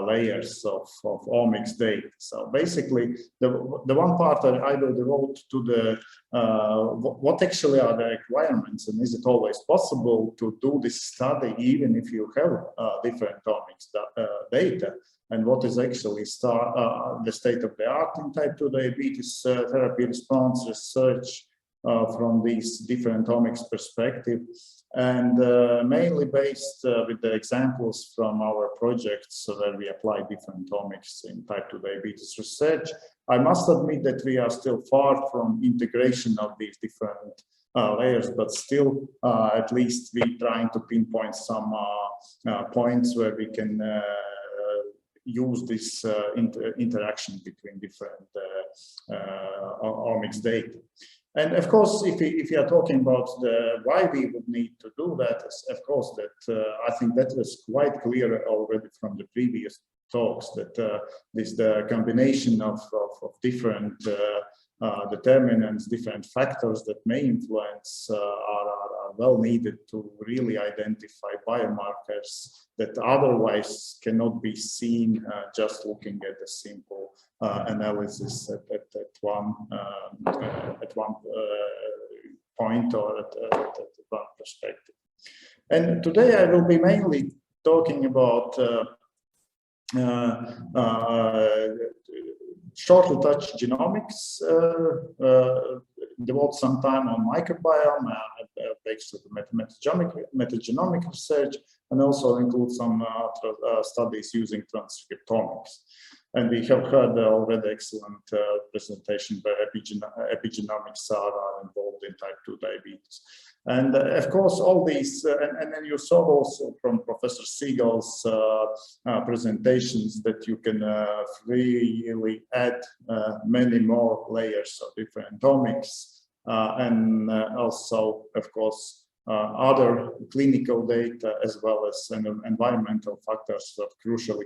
layers of omics data. So basically, the one part that I will devote to the what actually are the requirements, and is it always possible to do this study even if you have different omics data, and what is actually the state of the art in type 2 diabetes therapy response research from these different omics perspective. And mainly based with the examples from our projects where we apply different omics in type 2 diabetes research. I must admit that we are still far from integration of these different layers, but still at least we're trying to pinpoint some points where we can use this interaction between different omics data. And of course, if you are talking about why we would need to do that, of course, that I think that was quite clear already from the previous talks, that the combination of different determinants, different factors that may influence are well needed to really identify biomarkers that otherwise cannot be seen just looking at a simple analysis at one point or at one perspective. And today I will be mainly talking about shortly touch genomics, devote some time on microbiome, based on the metagenomic research, and also include some studies using transcriptomics. And we have heard already excellent presentation where epigenomics are involved in type 2 diabetes. And of course, all these, and then you saw also from Professor Siegel's presentations that you can freely add many more layers of different omics, and also, of course, other clinical data as well as environmental factors of crucial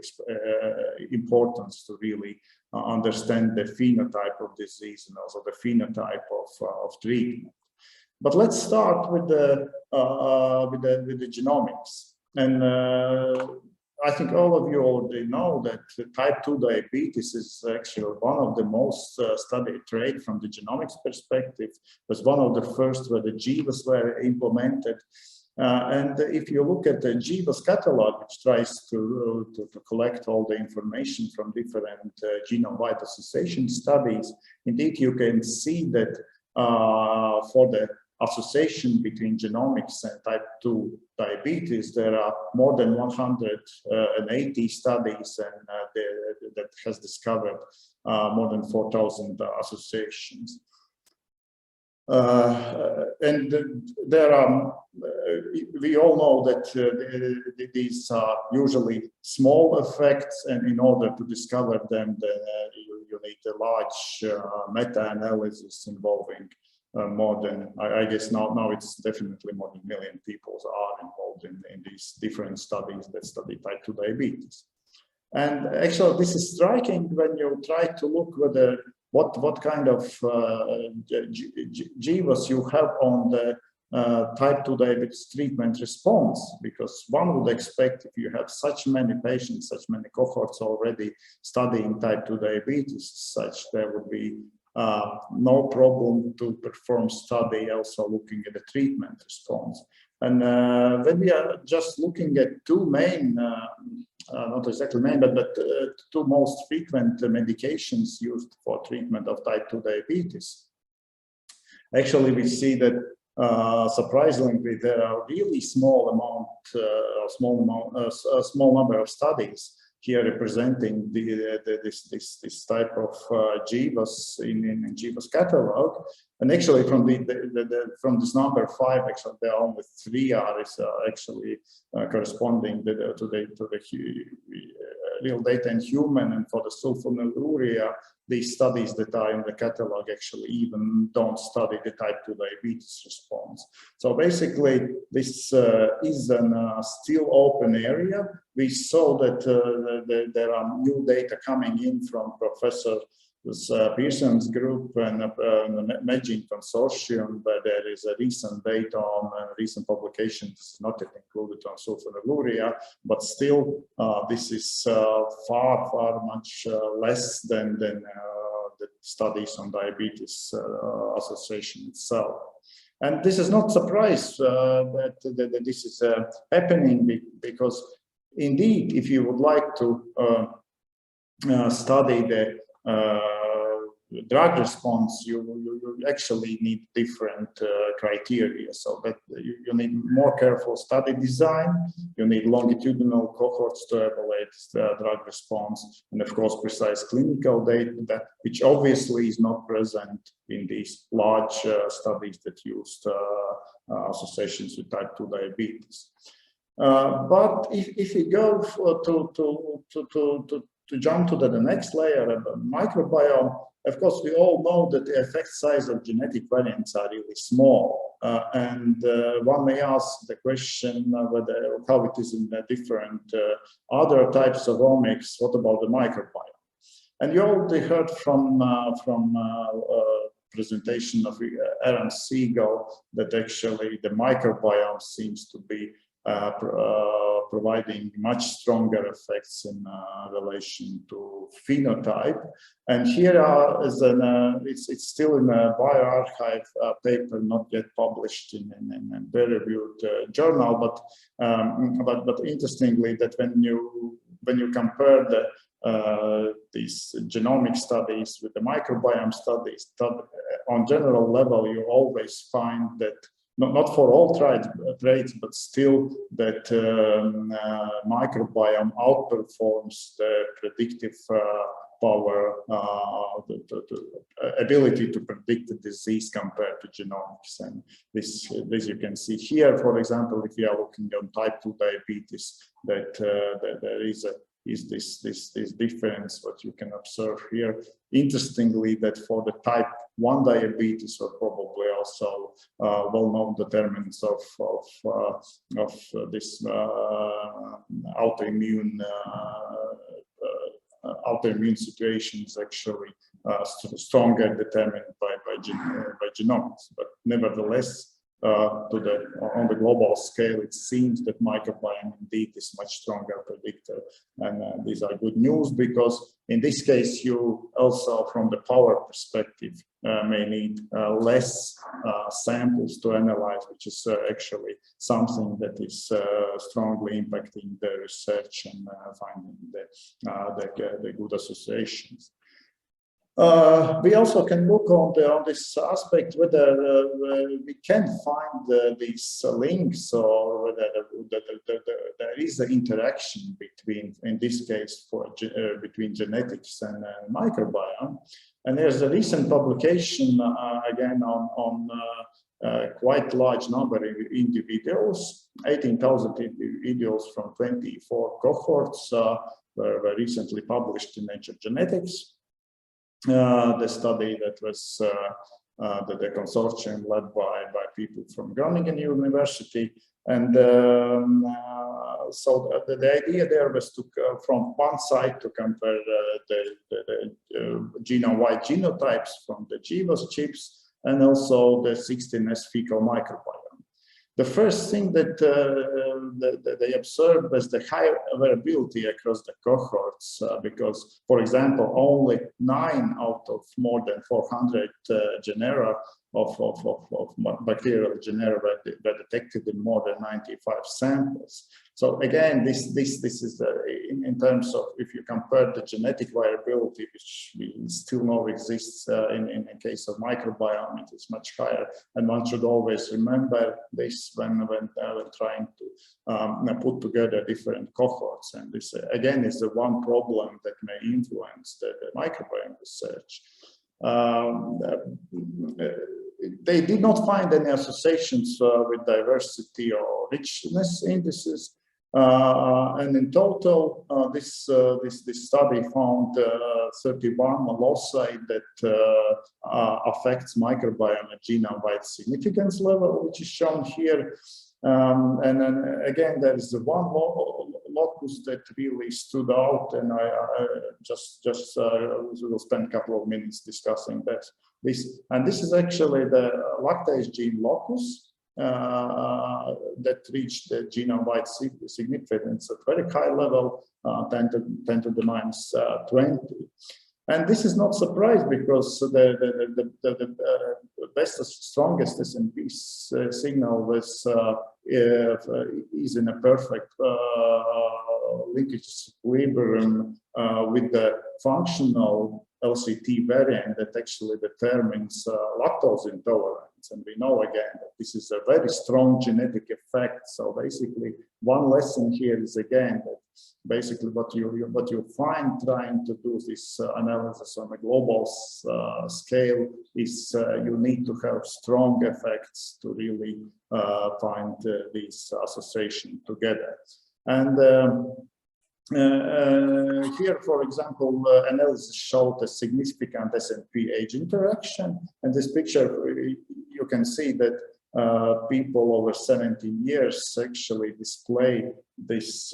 importance to really understand the phenotype of disease and also the phenotype of treatment. But let's start with the genomics. And I think all of you already know that type 2 diabetes is actually one of the most studied traits from the genomics perspective. It was one of the first where the GWAS were implemented. And if you look at the GWAS catalog, which tries to collect all the information from different genome-wide association studies, indeed you can see that for the association between genomics and type 2 diabetes, there are more than 180 studies and that has discovered more than 4,000 associations. And there are, we all know that these are usually small effects, and in order to discover them, you need a large meta-analysis involving more than, I guess now it's definitely more than 1 million people are involved in these different studies that study type 2 diabetes. And actually this is striking when you try to look whether what kind of GWAS you have on the type 2 diabetes treatment response, because one would expect if you have such many patients, such many cohorts already studying type 2 diabetes, such there would be no problem to perform study also looking at the treatment response. And when we are just looking at two main, not exactly main, but two most frequent medications used for treatment of type 2 diabetes, actually we see that surprisingly there are really small number of studies here representing this type of GWAS in GWAS catalog, and actually from from this number 5, actually there are only 3 are actually corresponding to the real data in human, and for the sulfonylurea, these studies that are in the catalog actually even don't study the type 2 diabetes response. So basically, this is a still open area. We saw that there are new data coming in from Professor Pearson's group and the Medgene consortium, where there is a recent data on recent publications. This is not yet included on sulfonylurea, but still this is far much less than the studies on diabetes association itself. And this is not surprise that this is happening, because indeed, if you would like to study the drug response, you actually need different criteria. So that you need more careful study design, you need longitudinal cohorts to evaluate the drug response, and of course precise clinical data, which obviously is not present in these large studies that used associations with type 2 diabetes. But if we go to jump to the next layer of the microbiome, of course, we all know that the effect size of genetic variants are really small. And one may ask the question whether how it is in the different other types of omics. What about the microbiome? And you already heard from presentation of Aaron Siegel that actually the microbiome seems to be providing much stronger effects in relation to phenotype. And here it's still in a bioarchive paper, not yet published in a peer-reviewed journal, but interestingly, that when you compare these genomic studies with the microbiome studies, on general level, you always find that not for all traits, but still that microbiome outperforms the predictive power, the ability to predict the disease compared to genomics. And this you can see here, for example, if you are looking on type 2 diabetes, that there is this difference, what you can observe here. Interestingly, that for the type 1 diabetes, or probably also well-known determinants of this autoimmune situation is actually stronger determined by genomics. But nevertheless, on the global scale, it seems that microbiome indeed is much stronger predictor, and these are good news, because in this case you also, from the power perspective, may need less samples to analyze, which is actually something that is strongly impacting the research and finding the good associations. We also can look on this aspect whether we can find these links, or whether there is an interaction between, in this case, between genetics and microbiome. And there's a recent publication again on quite large number of individuals, 18,000 individuals from 24 cohorts, were recently published in Nature Genetics. The study that was the consortium led by people from Groningen University, and so the idea there was to from one side to compare the genome-wide genotypes from the GWAS chips, and also the 16S fecal microbiome. The first thing that they observed was the high variability across the cohorts, because, for example, only 9 out of more than 400 genera of bacterial genera were detected in more than 95 samples. So again, this is in terms of, if you compare the genetic variability, which we still know exists in the case of microbiome, it is much higher, and one should always remember this when trying to put together different cohorts. And this again is the one problem that may influence the microbiome research. They did not find any associations with diversity or richness indices, and in total, this study found 31 loci that affects microbiome at genome-wide significance level, which is shown here. And then again, there is the one locus that really stood out, and I will spend a couple of minutes discussing that. This is actually the lactase gene locus that reached the genome-wide significance at very high level, 10 to the minus 20. And this is not surprise, because the best, strongest SNP signal is in a perfect linkage equilibrium with the functional LCT variant that actually determines lactose intolerance. And we know again that this is a very strong genetic effect. So basically, one lesson here is again that basically what you find trying to do this analysis on a global scale is you need to have strong effects to really find these association together. And here, for example, analysis showed a significant SNP-age interaction. And this picture, you can see that people over 17 years actually display this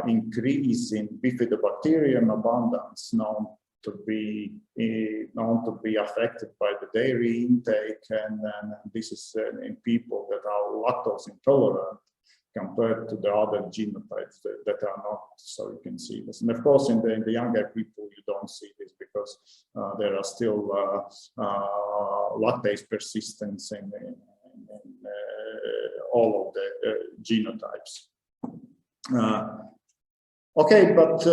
increase in bifidobacterium abundance known to be affected by the dairy intake, and this is in people that are lactose intolerant, compared to the other genotypes that are not. So you can see this. And of course, in the younger people, you don't see this because there are still lactase persistence in all of the genotypes. Okay, but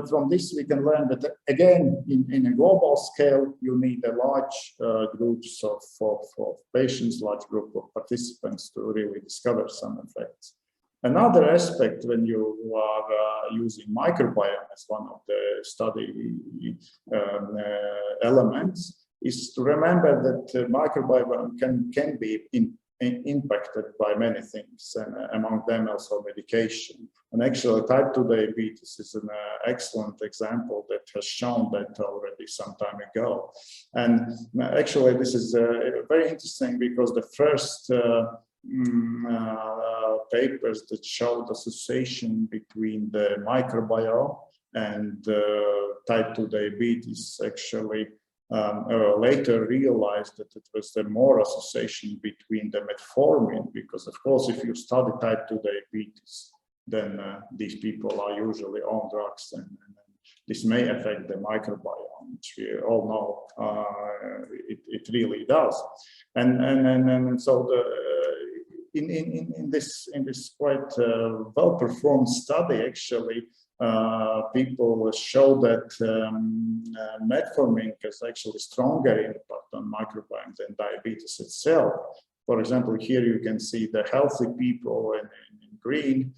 from this we can learn that again, in a global scale, you need a large groups of patients, large group of participants to really discover some effects. Another aspect when you are using microbiome as one of the study elements is to remember that microbiome can be impacted by many things, and among them also medication. And actually, type 2 diabetes is an excellent example that has shown that already some time ago. And actually, this is very interesting because the first papers that showed association between the microbiome and type 2 diabetes actually later realized that it was the more association between the metformin, because of course if you study type 2 diabetes, then these people are usually on drugs, and this may affect the microbiome, which we all know it really does. And so in this quite well-performed study, actually, people show that metformin has actually stronger impact on microbiome than diabetes itself. For example, here you can see the healthy people in green,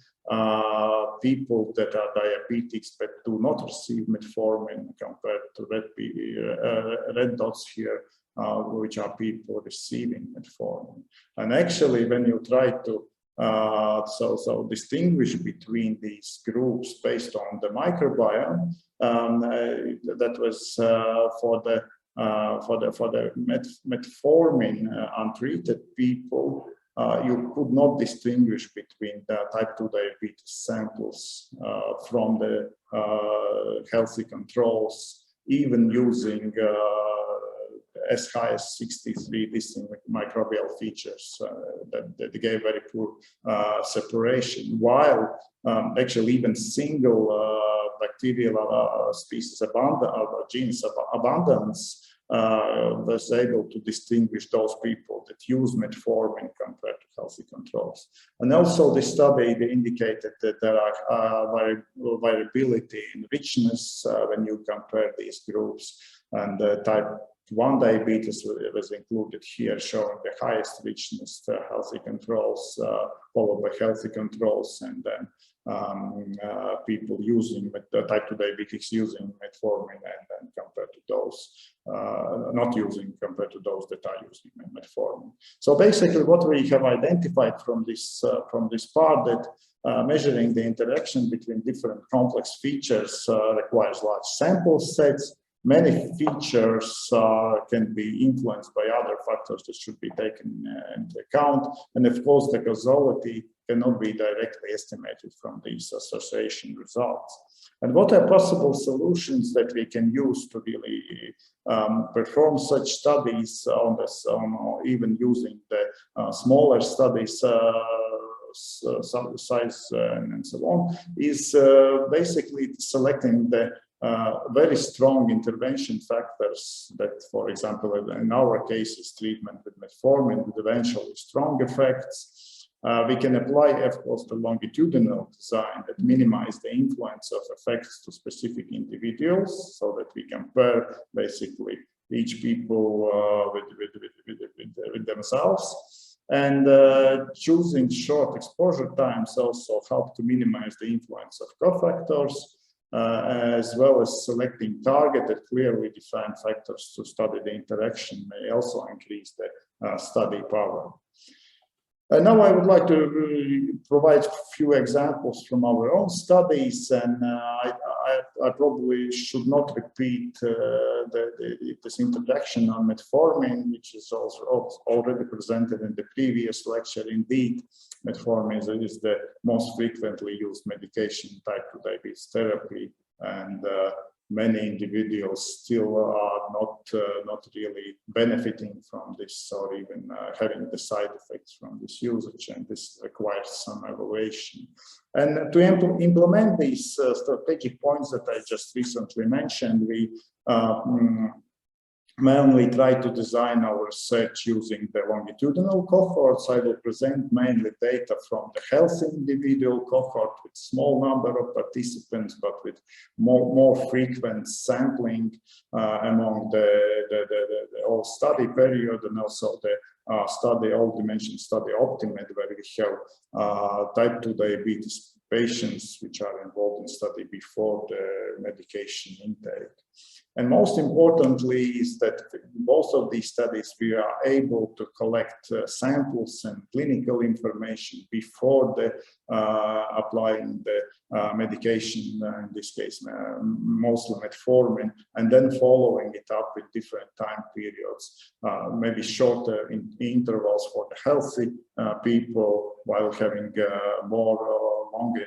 people that are diabetics but do not receive metformin, compared to red dots here, which are people receiving metformin. And actually, when you try to so distinguish between these groups based on the microbiome, that was for the metformin untreated people, you could not distinguish between the type 2 diabetes samples from the healthy controls, even using as high as 63 distinct microbial features that gave very poor separation, while actually even single bacterial species genes abundance was able to distinguish those people that use metformin compared to healthy controls. And also the study indicated that there are variability in richness when you compare these groups, and type 1 diabetes was included here, showing the highest richness to healthy controls, followed by healthy controls, and then people using type 2 diabetics using metformin, and then compared to those not using, compared to those that are using metformin. So basically, what we have identified from this part, that measuring the interaction between different complex features requires large sample sets. many features can be influenced by other factors that should be taken into account. And of course, the causality cannot be directly estimated from these association results. And what are possible solutions that we can use to really perform such studies on this, or even using the smaller studies size and so on, is basically selecting the very strong intervention factors that, for example, in our case, is treatment with metformin with eventually strong effects. We can apply, of course, the longitudinal design that minimize the influence of effects to specific individuals, so that we compare basically each people with themselves. And choosing short exposure times also help to minimize the influence of cofactors, as well as selecting targeted, clearly defined factors to study the interaction may also increase the study power. Now I would like to provide a few examples from our own studies, and I probably should not repeat this introduction on metformin, which is also already presented in the previous lecture. Indeed, metformin is the most frequently used medication in type 2 diabetes therapy, and many individuals still are not really benefiting from this, or even having the side effects from this usage, and this requires some evaluation. And to implement these strategic points that I just recently mentioned, we mainly try to design our research using the longitudinal cohorts. I will present mainly data from the healthy individual cohort with small number of participants, but with more frequent sampling among the whole study period, and also the all dimension study Optimate, where we have type 2 diabetes patients which are involved in study before the medication intake. And most importantly is that most of these studies we are able to collect samples and clinical information before the applying the medication, in this case mostly metformin, and then following it up with different time periods, maybe shorter intervals for the healthy people, while having more longer,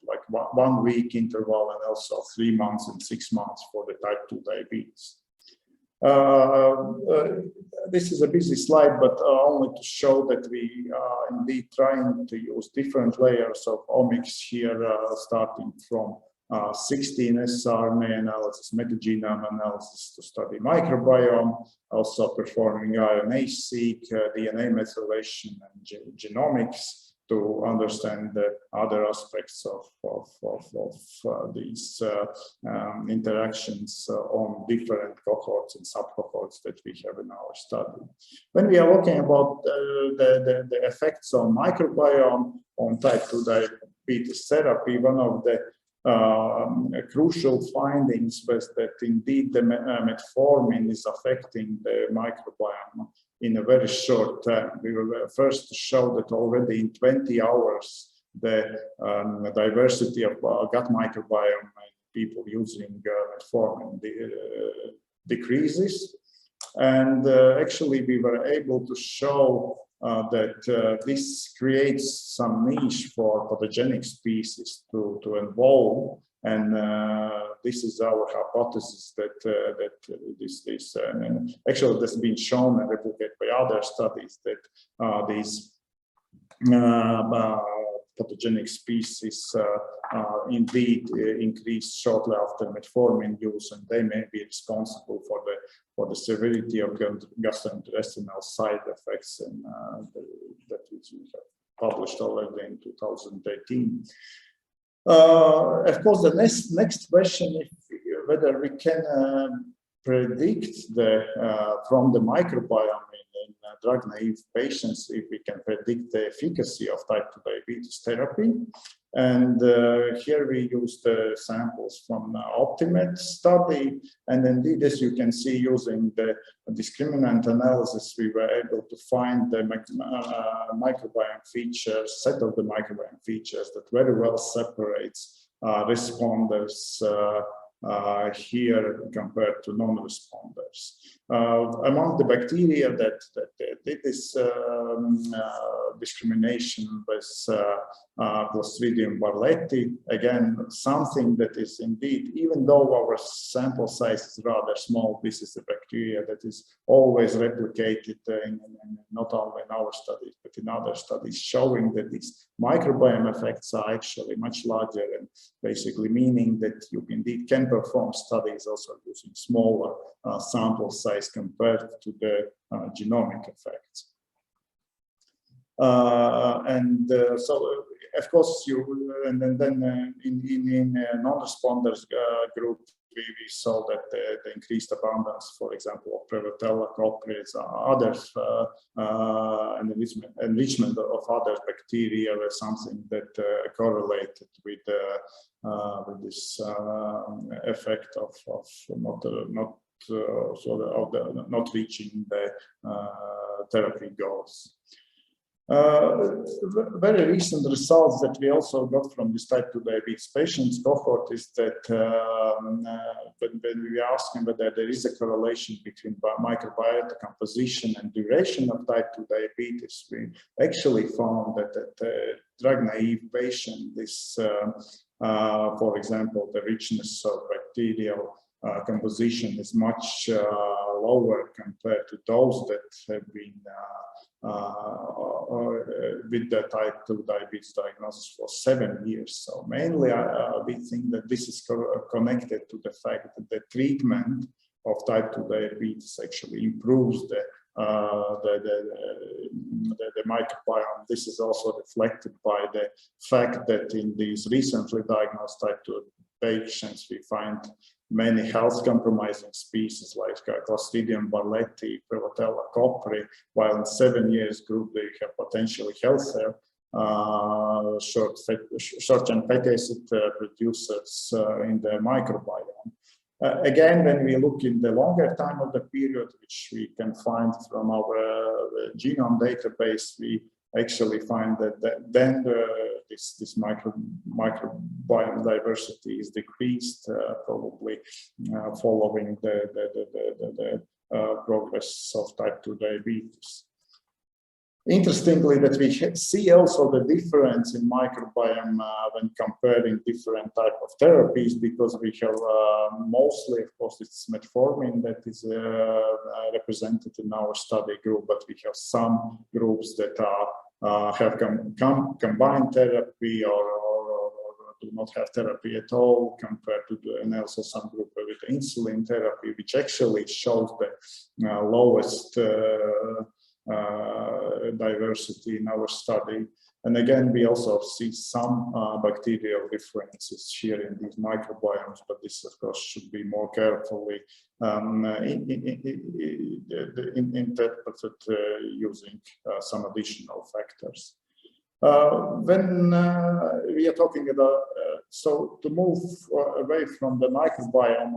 like 1 week interval, and also 3 months and 6 months for the type 2 diabetes. This is a busy slide, but only to show that we are indeed trying to use different layers of omics here, starting from 16 sRNA analysis, metagenome analysis to study microbiome, also performing RNA-seq, DNA methylation, and genomics, to understand the other aspects of these interactions on different cohorts and subcohorts that we have in our study. When we are looking about the effects on microbiome on type 2 diabetes therapy, one of the crucial findings was that indeed the metformin is affecting the microbiome in a very short time. We were first to show that already in 20 hours, the diversity of gut microbiome in people using metformin decreases. And actually, we were able to show that this creates some niche for pathogenic species to evolve. And this is our hypothesis that and actually this has been shown and replicated by other studies that these pathogenic species indeed increase shortly after metformin use, and they may be responsible for the severity of gastrointestinal side effects, and that we have published already in 2018. Of course, the next question is whether we can predict from the microbiome in drug-naive patients, if we can predict the efficacy of type 2 diabetes therapy. And here we use the samples from the Optimate study. And indeed, as you can see, using the discriminant analysis, we were able to find the microbiome features, set of the microbiome features that very well separates responders here compared to non-responders. Among the bacteria that did this discrimination with Clostridium barleti, again, something that is indeed, even though our sample size is rather small, this is a bacteria that is always replicated not only in our studies, but in other studies, showing that these microbiome effects are actually much larger, and basically meaning that you indeed can perform studies also using smaller sample size compared to the genomic effects. So of course and then in non-responders group we saw that the increased abundance, for example, of Prevotella copris, other enrichment of other bacteria were something that correlated with this effect of not reaching the therapy goals. Very recent results that we also got from this type 2 diabetes patients cohort is that when we ask them whether there is a correlation between microbiota composition and duration of type 2 diabetes, we actually found that drug-naive patient, this, for example, the richness of bacterial composition is much lower compared to those that have been with the type 2 diabetes diagnosis for 7 years. So mainly we think that this is connected to the fact that the treatment of type 2 diabetes actually improves the microbiome. This is also reflected by the fact that in these recently diagnosed type 2 patients, we find many health compromising species like Clostridium barleti, Prevotella copri, while in 7 years group they have potentially healthier short-chain fatty acid producers in the microbiome. Again, when we look in the longer time of the period, which we can find from our genome database, we actually find that then this microbiome diversity is decreased, probably following the progress of type 2 diabetes. Interestingly, that we see also the difference in microbiome when comparing different type of therapies, because we have mostly, of course, it's metformin that is represented in our study group, but we have some groups that have combined therapy or do not have therapy at all compared to and also some group with insulin therapy, which actually shows the lowest diversity in our study. And again, we also see some bacterial differences here in these microbiomes, but this, of course, should be more carefully interpreted using some additional factors. When we are talking about, so to move away from the microbiome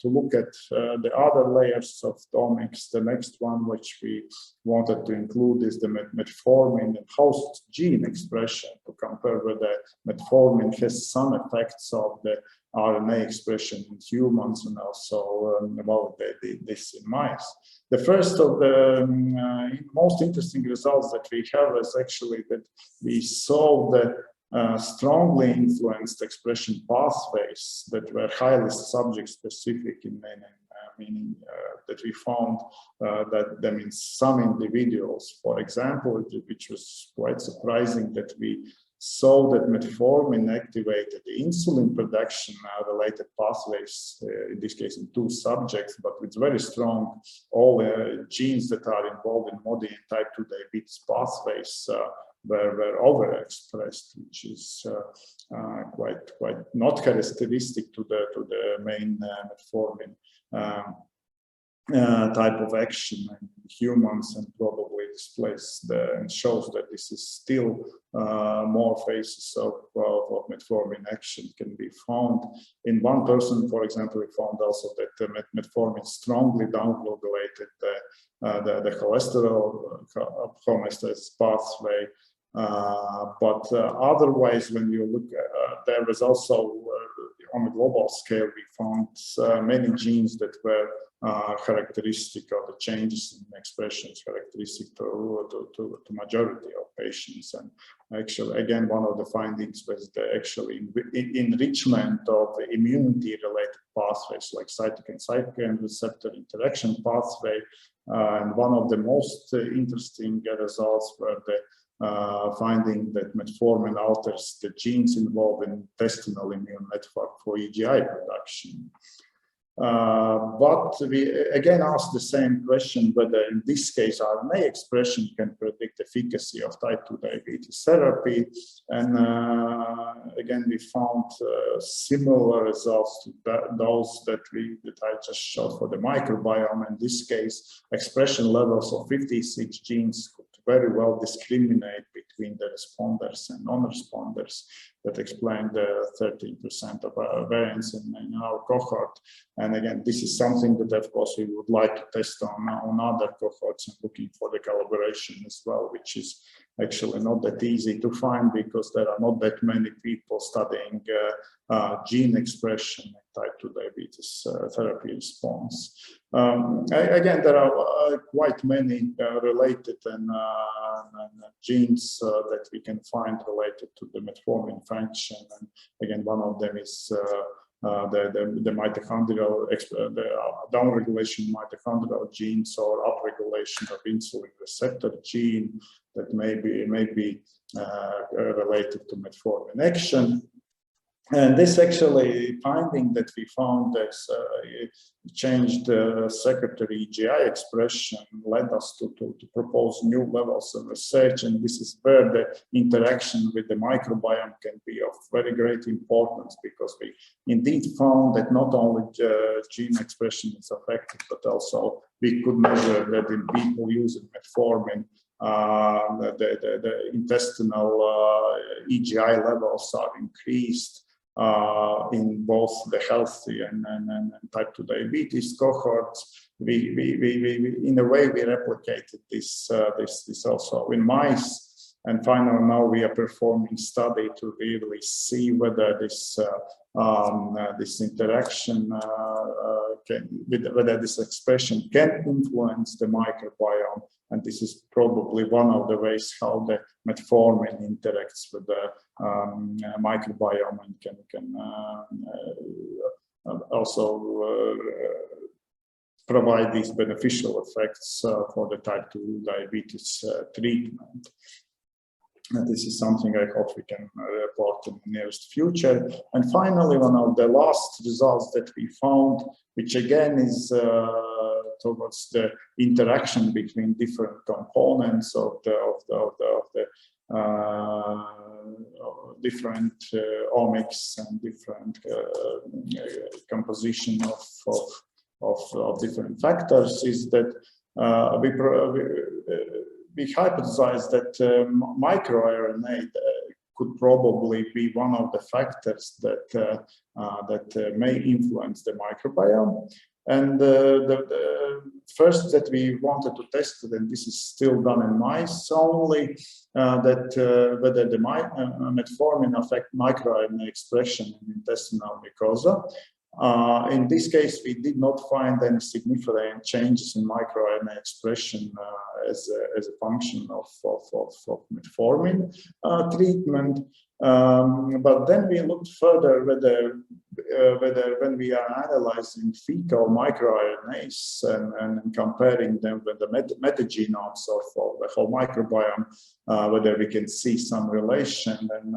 to look at the other layers of omics, the next one which we wanted to include is the metformin and host gene expression, to compare whether metformin has some effects of the RNA expression in humans and also validate this in mice. The first of the most interesting results that we have is actually that we saw the strongly influenced expression pathways that were highly subject-specific in meaning that we found that them in some individuals. For example, which was quite surprising, that we saw that metformin activated the insulin production related pathways, in this case in 2 subjects, but with very strong all genes that are involved in MODY and type 2 diabetes pathways were overexpressed, which is quite not characteristic to the main metformin type of action in humans, and probably displays and shows that this is still more phases of metformin action can be found. In one person, for example, we found also that metformin strongly downregulated the cholesterol homeostasis pathway. But otherwise, when you look, there was also on a global scale, we found many genes that were characteristic of the changes in expressions, characteristic to majority of patients. And actually, again, one of the findings was the actually enrichment of immunity-related pathways like cytokine receptor interaction pathway. And one of the most interesting results were the finding that metformin alters the genes involved in intestinal immune network for EGI production. But we again asked the same question whether in this case RNA expression can predict efficacy of type 2 diabetes therapy. And again, we found similar results to those that I just showed for the microbiome. In this case, expression levels of 56 genes could very well discriminate between the responders and non-responders. That explained the 13% of variance in our cohort. And again, this is something that, of course, we would like to test on other cohorts and looking for the collaboration as well, which is actually not that easy to find because there are not that many people studying gene expression in type 2 diabetes therapy response. Again, there are quite many related genes that we can find related to the metformin function. And again, one of them is the mitochondrial, the downregulation mitochondrial genes or upregulation of insulin receptor gene that may be related to metformin action. And this actually finding that we found that changed secretory EGI expression led us to propose new levels of research. And this is where the interaction with the microbiome can be of very great importance, because we indeed found that not only gene expression is affected, but also we could measure that in people using metformin, the intestinal EGI levels are increased in both the healthy and type 2 diabetes cohorts. We in a way we replicated this also in mice, and finally now we are performing study to really see whether this this interaction whether this expression can influence the microbiome. And this is probably one of the ways how the metformin interacts with the microbiome and can also provide these beneficial effects for the type 2 diabetes treatment. And this is something I hope we can report in the nearest future. And finally, one of the last results that we found, which again is towards the interaction between different components of the different omics and different composition of different factors, is that we hypothesize that microRNA could probably be one of the factors that may influence the microbiome. And the first that we wanted to test, and this is still done in mice only, that whether the metformin affect microRNA expression in intestinal mucosa. In this case, we did not find any significant changes in microRNA expression as a function of metformin treatment. But then we looked further whether when we are analyzing fecal microRNAs and comparing them with the metagenomes of the whole microbiome, whether we can see some relation. And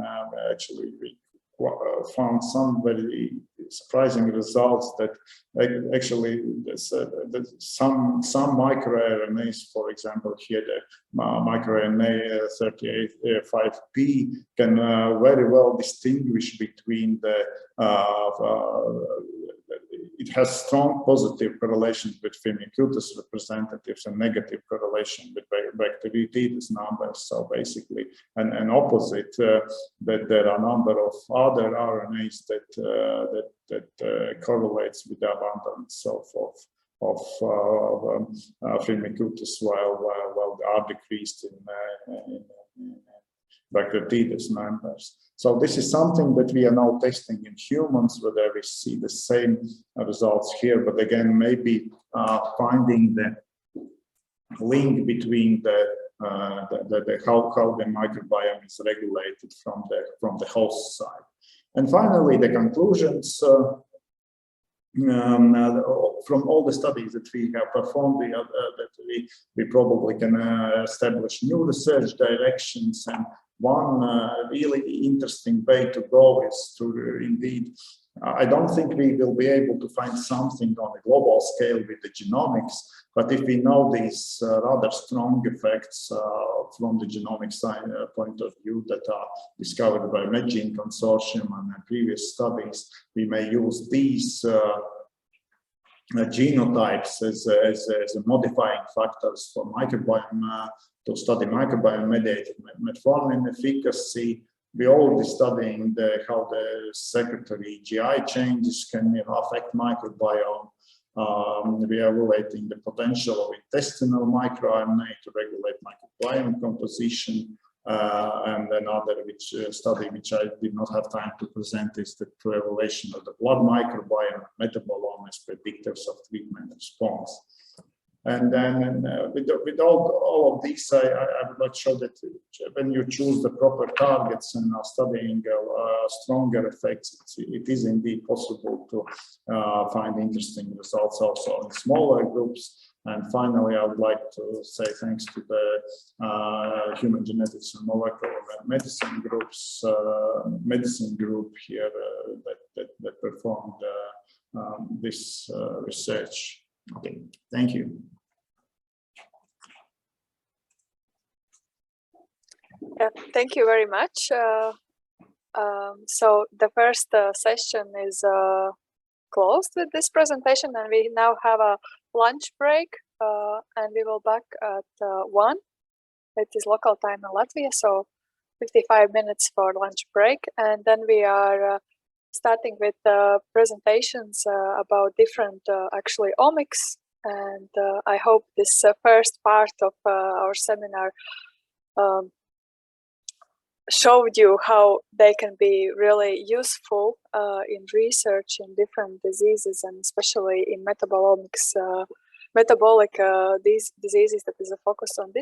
actually we found some very surprising results that actually some microRNAs, for example, here the microRNA 38.5p can very well distinguish between the it has strong positive correlation with Firmicutes representatives and negative correlation with Bacteroidetes numbers. So basically an opposite, that there are a number of other RNAs that correlates with the abundance of Firmicutes, while they are decreased Bacteroidetes members. So this is something that we are now testing in humans, whether we see the same results here, but again, maybe finding the link between how the microbiome is regulated from the host side. And finally, the conclusions from all the studies that we have performed, that we probably can establish new research directions. And one really interesting way to go is to indeed, I don't think we will be able to find something on a global scale with the genomics, but if we know these rather strong effects from the genomics point of view that are discovered by MedGene Consortium and previous studies, we may use these genotypes as modifying factors for microbiome to study microbiome-mediated metformin efficacy. We're already studying how the secretory GI changes can affect microbiome. We are evaluating the potential of intestinal microRNA to regulate microbiome composition. And another study which I did not have time to present is the evaluation of the blood microbiome and metabolome as predictors of treatment response. And then with all of these, I would like to show that when you choose the proper targets and are studying stronger effects, it is indeed possible to find interesting results also in smaller groups. And finally, I would like to say thanks to the Human Genetics and Molecular Medicine groups, medicine group here that performed this research. Okay, thank you. Yeah, thank you very much. So the first session is closed with this presentation, and we now have a lunch break, and we will back at 1. It is local time in Latvia, so 55 minutes for lunch break, and then we are starting with presentations about different actually omics, and I hope this first part of our seminar showed you how they can be really useful in research in different diseases, and especially in metabolomics, metabolic these diseases that is a focus on this